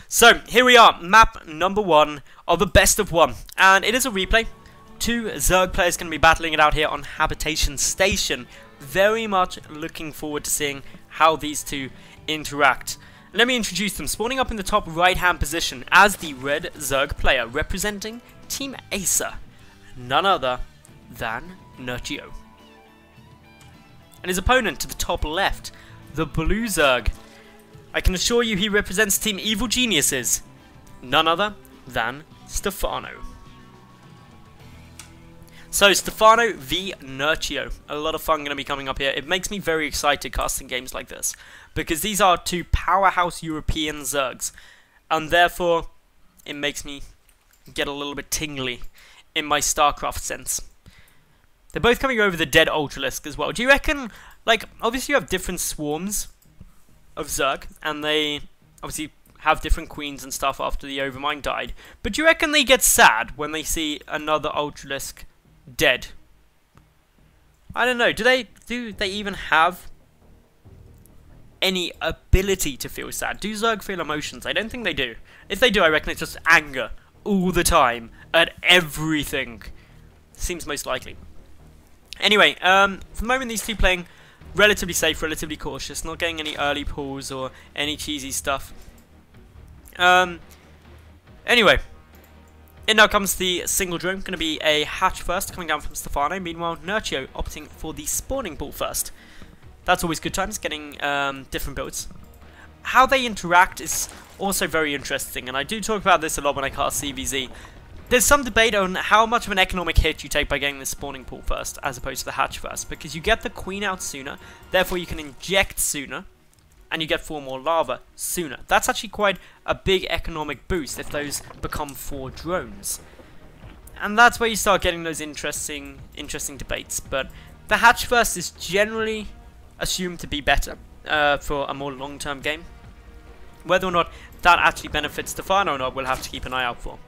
So, here we are, map number 1 of the best of 1. And it is a replay. 2 Zerg players going to be battling it out here on Habitation Station. Very much looking forward to seeing how these two interact. Let me introduce them. Spawning up in the top right hand position as the red Zerg player representing Team Acer. None other than Nerchio. And his opponent to the top left, the blue Zerg. I can assure you he represents Team Evil Geniuses. None other than Stephano. So, Stephano v Nerchio. A lot of fun going to be coming up here. It makes me very excited casting games like this, because these are 2 powerhouse European Zergs, and therefore it makes me get a little bit tingly in my StarCraft sense. They're both coming over the dead Ultralisk as well. Do you reckon, like, obviously you have different swarms of Zerg, and they obviously have different queens and stuff after the Overmind died, but do you reckon they get sad when they see another Ultralisk dead? I don't know. Do they even have any ability to feel sad? Do Zerg feel emotions? I don't think they do. If they do, I reckon it's just anger all the time at everything. Seems most likely. Anyway, for the moment these two playing relatively safe, relatively cautious, not getting any early pulls or any cheesy stuff. Anyway, in now comes the single drone, going to be a hatch first, coming down from Stephano. Meanwhile, Nerchio opting for the spawning pool first. That's always good times, getting different builds. How they interact is also very interesting, and I do talk about this a lot when I cast ZvZ. There's some debate on how much of an economic hit you take by getting the spawning pool first, as opposed to the hatch first, because you get the queen out sooner, therefore you can inject sooner, and you get 4 more lava sooner. That's actually quite a big economic boost if those become 4 drones. And that's where you start getting those interesting debates. But the hatch first is generally assumed to be better for a more long-term game. Whether or not that actually benefits Stephano or not, we'll have to keep an eye out for.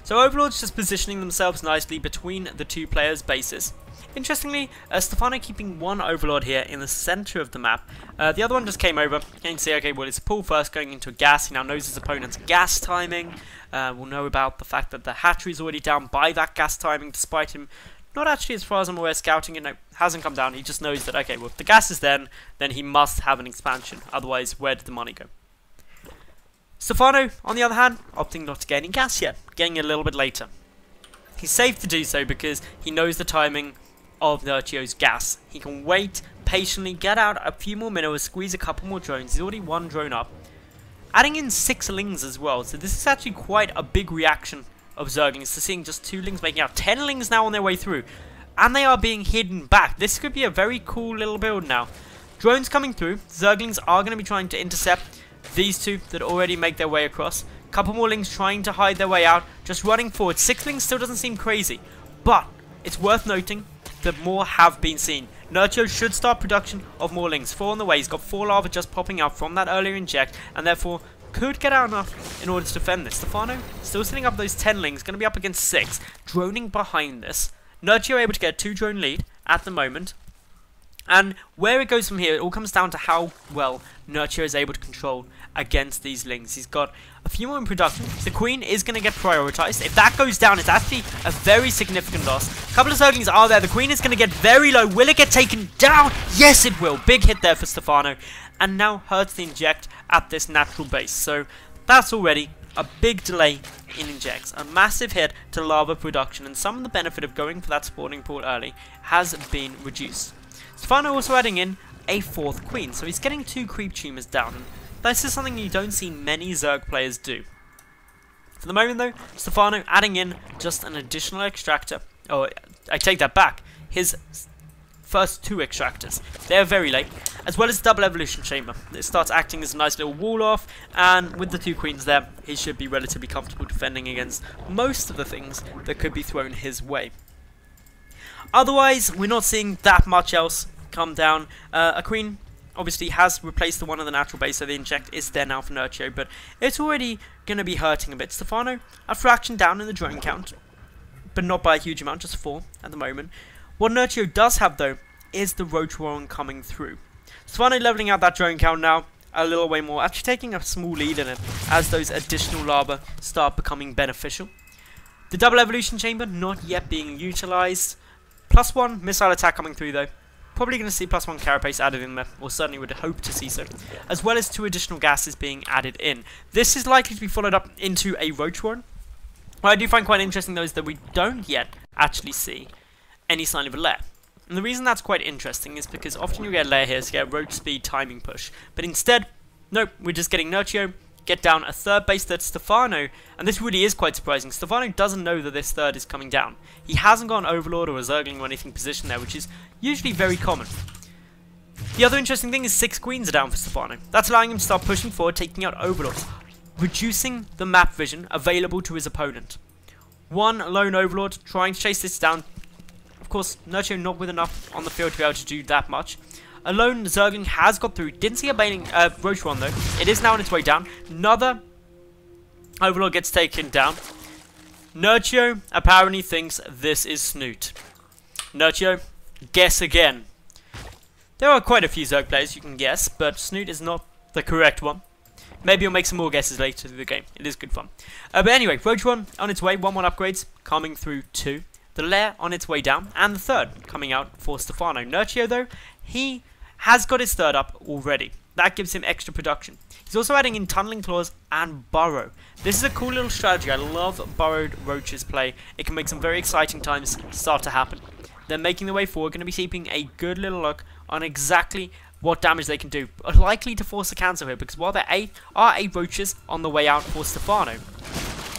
So Overlord's just positioning themselves nicely between the 2 players' bases. Interestingly, Stephano keeping 1 Overlord here in the center of the map. The other one just came over, and you can see, okay, well, it's a pull first going into a gas. He now knows his opponent's gas timing. We'll know about the fact that the hatchery is already down by that gas timing, despite him not actually, as far as I'm aware, scouting it. No, hasn't come down. He just knows that, okay, well, if the gas is then he must have an expansion. Otherwise, where did the money go? Stephano, on the other hand, opting not to get any gas yet, getting it a little bit later. He's safe to do so because he knows the timing of Nerchio's gas. He can wait patiently, get out a few more minerals, squeeze a couple more drones. He's already 1 drone up. Adding in 6 lings as well, so this is actually quite a big reaction of Zerglings to seeing just 2 lings making out 10 lings now on their way through. And they are being hidden back. This could be a very cool little build now. Drones coming through. Zerglings are going to be trying to intercept these 2 that already make their way across. Couple more lings trying to hide their way out, just running forward. 6 lings still doesn't seem crazy, but it's worth noting that more have been seen. Nerchio should start production of more lings. 4 on the way. He's got 4 lava just popping out from that earlier inject, and therefore could get out enough in order to defend this. Stephano still setting up those 10 lings, going to be up against 6, droning behind this. Nerchio able to get a 2 drone lead at the moment. And where it goes from here, it all comes down to how well Nerchio is able to control against these lings. He's got a few more in production. The queen is going to get prioritized. If that goes down, it's actually a very significant loss. A couple of Zerglings are there. The queen is going to get very low. Will it get taken down? Yes, it will. Big hit there for Stephano. And now hurts the inject at this natural base. So that's already a big delay in injects. A massive hit to lava production. And some of the benefit of going for that spawning pool early has been reduced. Stephano also adding in a 4th queen, so he's getting 2 creep tumors down, and this is something you don't see many Zerg players do. For the moment though, Stephano adding in just an additional extractor. Oh, I take that back. His first 2 extractors. They're very late, as well as the double evolution chamber. It starts acting as a nice little wall off, and with the 2 queens there, he should be relatively comfortable defending against most of the things that could be thrown his way. Otherwise, we're not seeing that much else come down. A queen obviously has replaced the one of the natural base, so the inject is there now for Nerchio, but it's already going to be hurting a bit. Stephano, a fraction down in the drone count, but not by a huge amount, just 4 at the moment. What Nerchio does have, though, is the Roach Warren coming through. Stephano leveling out that drone count now, a little way more, actually taking a small lead in it as those additional lava start becoming beneficial. The double evolution chamber not yet being utilized. +1 missile attack coming through though. Probably going to see +1 carapace added in there, or certainly would hope to see so, as well as 2 additional gases being added in. This is likely to be followed up into a roach warren. What I do find quite interesting though is that we don't yet actually see any sign of a lair. And the reason that's quite interesting is because often you get a lair here to get a roach speed timing push, but instead, nope, we're just getting Nerchio get down a third base that Stephano, and this really is quite surprising. Stephano doesn't know that this third is coming down. He hasn't got an Overlord or a Zergling or anything positioned there, which is usually very common. The other interesting thing is 6 queens are down for Stephano. That's allowing him to start pushing forward, taking out Overlords, reducing the map vision available to his opponent. One lone Overlord trying to chase this down. Of course, Nerchio not with enough on the field to be able to do that much. A lone Zergling has got through. Didn't see a roach one though. It is now on its way down. Another Overlord gets taken down. Nerchio apparently thinks this is Snoot. Nerchio, guess again. There are quite a few Zerg players you can guess, but Snoot is not the correct one. Maybe you'll make some more guesses later through the game. It is good fun. But anyway, roach one on its way. 1-1 upgrades coming through 2. The lair on its way down, and the third coming out for Stephano. Nerchio though, he has got his third up already. That gives him extra production. He's also adding in Tunneling Claws and Burrow. This is a cool little strategy. I love burrowed roaches play. It can make some very exciting times start to happen. They're making their way forward, going to be keeping a good little look on exactly what damage they can do. Are likely to force a cancel here, because while there are 8 roaches on the way out for Stephano,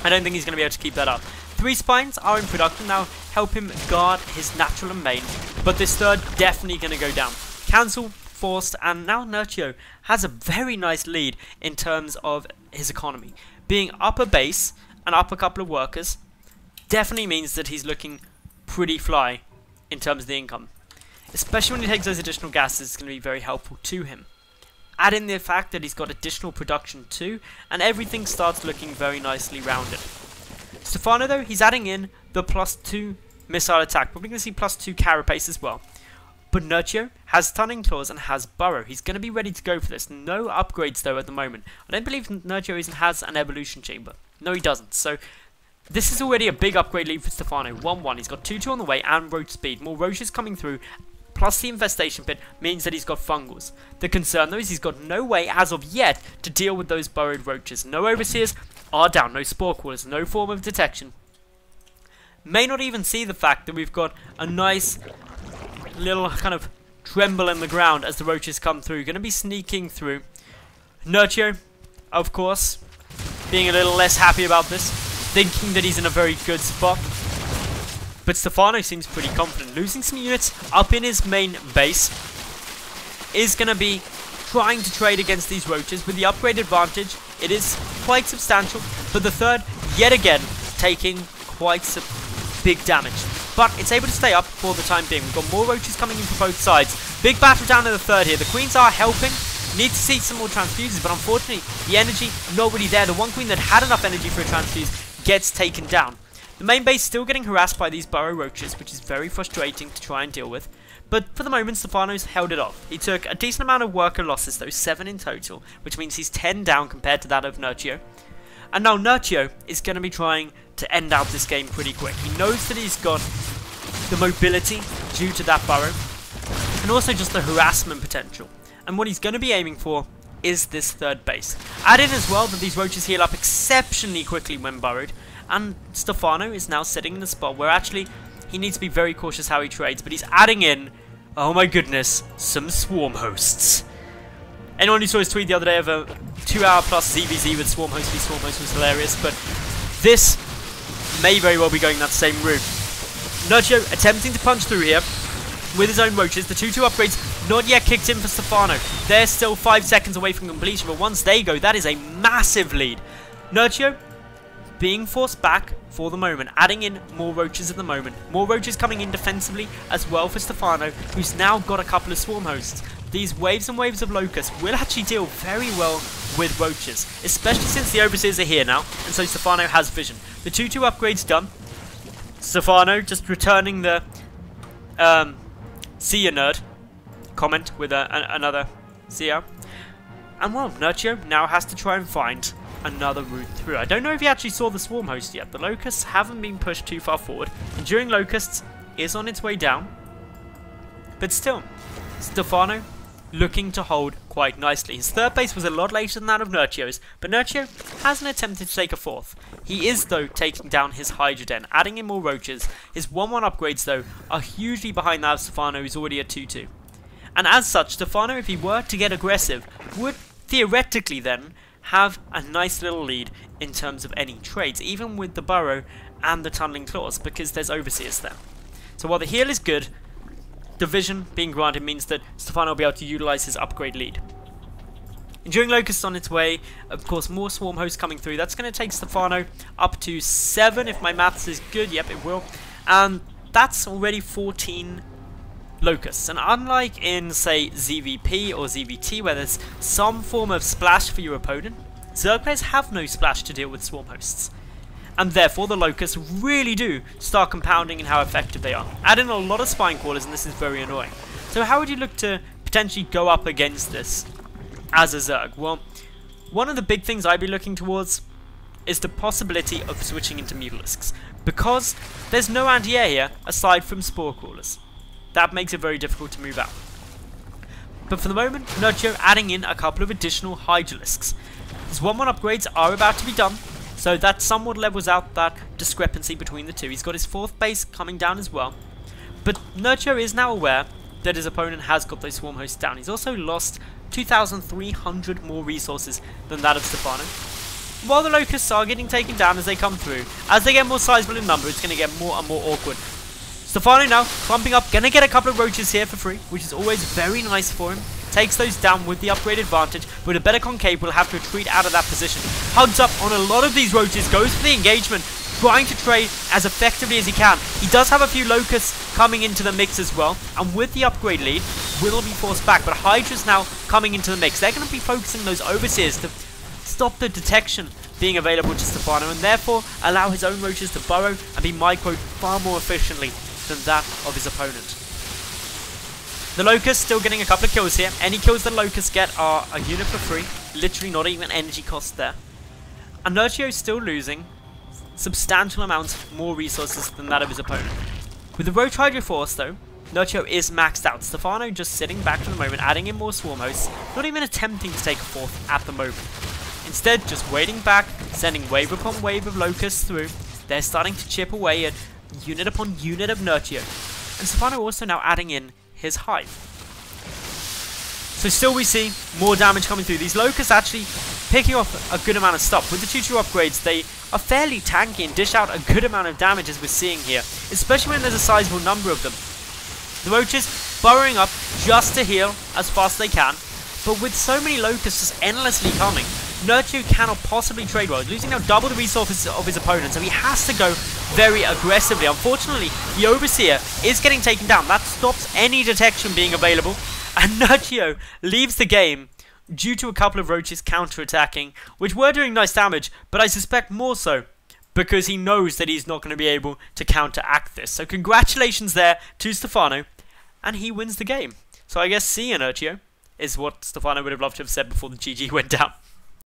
I don't think he's going to be able to keep that up. 3 spines are in production now, help him guard his natural and main, but this third definitely going to go down. Cancel, forced, and now Nerchio has a very nice lead in terms of his economy. Being up a base and up a couple of workers definitely means that he's looking pretty fly in terms of the income. Especially when he takes those additional gases, it's going to be very helpful to him. Add in the fact that he's got additional production too, and everything starts looking very nicely rounded. Stephano though, he's adding in the +2 missile attack. Probably going to see +2 carapace as well. But Nerchio has Tunneling Claws and has Burrow. He's going to be ready to go for this. No upgrades though at the moment. I don't believe Nerchio even has an evolution chamber. No, he doesn't. So this is already a big upgrade lead for Stephano. 1-1. He's got 2-2 on the way and roach speed. More roaches coming through. Plus the infestation pit means that he's got fungals. The concern though is he's got no way as of yet to deal with those burrowed roaches. No overseers are down. No spore crawlers. No form of detection. May not even see the fact that we've got a nice little kind of tremble in the ground as the roaches come through. Going to be sneaking through. Nerchio, of course, being a little less happy about this, thinking that he's in a very good spot. But Stephano seems pretty confident. Losing some units up in his main base is going to be trying to trade against these roaches with the upgrade advantage. It is quite substantial, but the third, yet again, taking quite some big damage. But it's able to stay up for the time being. We've got more roaches coming in from both sides. Big battle down in the third here. The queens are helping. Need to see some more transfuses, but unfortunately, the energy not really there. The one queen that had enough energy for a transfuse gets taken down. The main base still getting harassed by these burrow roaches, which is very frustrating to try and deal with. But for the moment, Stephano's held it off. He took a decent amount of worker losses, though 7 in total, which means he's 10 down compared to that of Nerchio. And now Nerchio is going to be trying to end out this game pretty quick. He knows that he's got the mobility due to that burrow, and also just the harassment potential. And what he's going to be aiming for is this third base. Add in as well that these roaches heal up exceptionally quickly when burrowed, and Stephano is now sitting in a spot where actually he needs to be very cautious how he trades, but he's adding in, oh my goodness, some swarm hosts. Anyone who saw his tweet the other day of a 2-hour plus ZvZ with swarm host v swarm host was hilarious, but this may very well be going that same route. Nerchio attempting to punch through here with his own roaches. The 2-2 upgrades not yet kicked in for Stephano. They're still 5 seconds away from completion, but once they go, that is a massive lead. Nerchio being forced back for the moment, adding in more roaches at the moment. More roaches coming in defensively as well for Stephano, who's now got a couple of swarm hosts. These waves and waves of locusts will actually deal very well with roaches, especially since the overseers are here now, and so Stephano has vision. The 2-2 upgrades done. Stephano just returning the see ya nerd comment with another see ya. And well, Nerchio now has to try and find another route through. I don't know if he actually saw the swarm host yet. The locusts haven't been pushed too far forward. Enduring Locusts is on its way down. But still, Stephano looking to hold quite nicely. His third base was a lot later than that of Nerchio's, but Nerchio hasn't attempted to take a fourth. He is, though, taking down his Hydra Den, adding in more roaches. His 1-1 upgrades, though, are hugely behind that of Stephano, who's already at 2-2. And as such, Stephano, if he were to get aggressive, would theoretically then have a nice little lead in terms of any trades, even with the Burrow and the Tunneling Claws, because there's Overseers there. So while the heal is good, Division being granted means that Stephano will be able to utilize his upgrade lead. Enduring Locust on its way, of course more Swarm Hosts coming through. That's going to take Stephano up to 7 if my maths is good. Yep, it will. And that's already 14 Locusts. And unlike in, say, ZVP or ZVT, where there's some form of splash for your opponent, Zerg players have no splash to deal with Swarm Hosts. And therefore the Locusts really do start compounding in how effective they are. Add in a lot of Spine Crawlers and this is very annoying. So how would you look to potentially go up against this as a Zerg? Well, one of the big things I'd be looking towards is the possibility of switching into Mutalisks. Because there's no anti-air here aside from Spore Crawlers. That makes it very difficult to move out. But for the moment, Nerchio adding in a couple of additional Hydralisks. His 1-1 upgrades are about to be done. So that somewhat levels out that discrepancy between the two. He's got his 4th base coming down as well. But Nerchio is now aware that his opponent has got those Swarm Hosts down. He's also lost 2,300 more resources than that of Stephano. While the Locusts are getting taken down as they come through, as they get more sizable in number, it's going to get more and more awkward. Stephano now clumping up, going to get a couple of roaches here for free, which is always very nice for him. Takes those down with the upgrade advantage. With a better concave, will have to retreat out of that position. Hugs up on a lot of these roaches, goes for the engagement, trying to trade as effectively as he can. He does have a few Locusts coming into the mix as well, and with the upgrade lead, will be forced back. But Hydra's now coming into the mix. They're going to be focusing those Overseers to stop the detection being available to Stephano, and therefore allow his own roaches to burrow and be microed far more efficiently than that of his opponent. The Locusts still getting a couple of kills here. Any kills the Locusts get are a unit for free. Literally not even energy cost there. And Nerchio still losing substantial amounts more resources than that of his opponent. With the Roach Hydra Force though, Nerchio is maxed out. Stephano just sitting back for the moment, adding in more Swarm Hosts, not even attempting to take a 4th at the moment. Instead, just waiting back, sending wave upon wave of Locusts through. They're starting to chip away at unit upon unit of Nerchio. And Stephano also now adding in his Hive. So still we see more damage coming through. These Locusts actually picking off a good amount of stuff. With the 2-2 upgrades, they are fairly tanky and dish out a good amount of damage as we're seeing here, especially when there's a sizable number of them. The Roaches burrowing up just to heal as fast as they can, but with so many Locusts just endlessly coming, Nerchio cannot possibly trade well, losing now double the resources of his opponent, so he has to go very aggressively. Unfortunately, the Overseer is getting taken down. That stops any detection being available, and Nerchio leaves the game due to a couple of roaches counter-attacking, which were doing nice damage, but I suspect more so because he knows that he's not going to be able to counteract this. So congratulations there to Stephano, and he wins the game. So I guess see you, Nerchio, is what Stephano would have loved to have said before the GG went down.